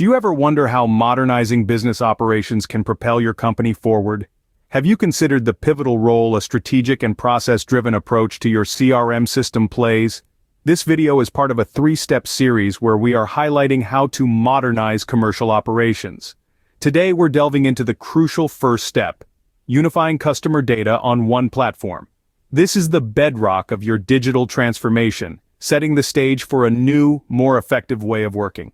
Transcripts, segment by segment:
Do you ever wonder how modernizing business operations can propel your company forward? Have you considered the pivotal role a strategic and process-driven approach to your CRM system plays? This video is part of a three-step series where we are highlighting how to modernize commercial operations. Today we're delving into the crucial first step, unifying customer data on one platform. This is the bedrock of your digital transformation, setting the stage for a new, more effective way of working.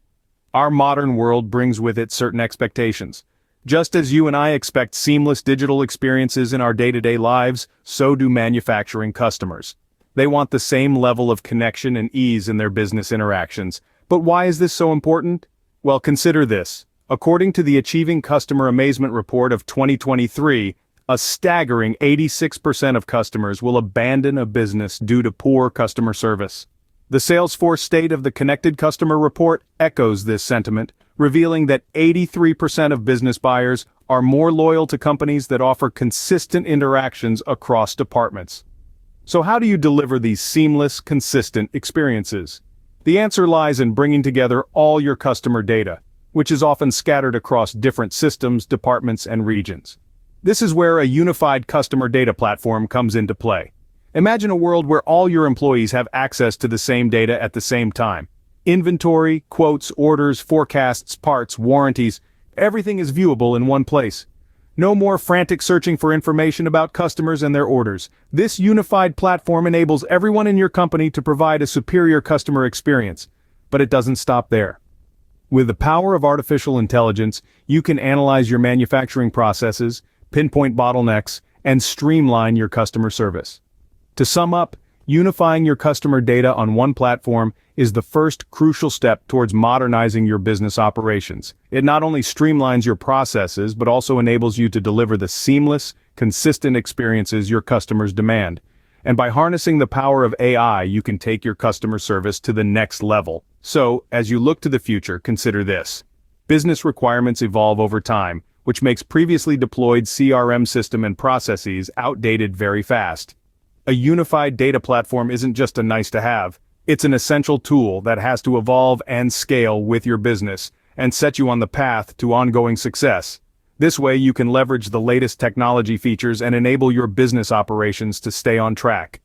Our modern world brings with it certain expectations. Just as you and I expect seamless digital experiences in our day-to-day lives, so do manufacturing customers. They want the same level of connection and ease in their business interactions. But why is this so important? Well, consider this. According to the Achieving Customer Amazement Report of 2023, a staggering 86% of customers will abandon a business due to poor customer service. The Salesforce State of the Connected Customer Report echoes this sentiment, revealing that 83% of business buyers are more loyal to companies that offer consistent interactions across departments. So how do you deliver these seamless, consistent experiences? The answer lies in bringing together all your customer data, which is often scattered across different systems, departments, and regions. This is where a unified customer data platform comes into play. Imagine a world where all your employees have access to the same data at the same time. Inventory, quotes, orders, forecasts, parts, warranties, everything is viewable in one place. No more frantic searching for information about customers and their orders. This unified platform enables everyone in your company to provide a superior customer experience. But it doesn't stop there. With the power of artificial intelligence, you can analyze your manufacturing processes, pinpoint bottlenecks, and streamline your customer service. To sum up, unifying your customer data on one platform is the first crucial step towards modernizing your business operations. It not only streamlines your processes, but also enables you to deliver the seamless, consistent experiences your customers demand. And by harnessing the power of AI, you can take your customer service to the next level. So, as you look to the future, consider this. Business requirements evolve over time, which makes previously deployed CRM system and processes outdated very fast. A unified data platform isn't just a nice-to-have, it's an essential tool that has to evolve and scale with your business and set you on the path to ongoing success. This way you can leverage the latest technology features and enable your business operations to stay on track.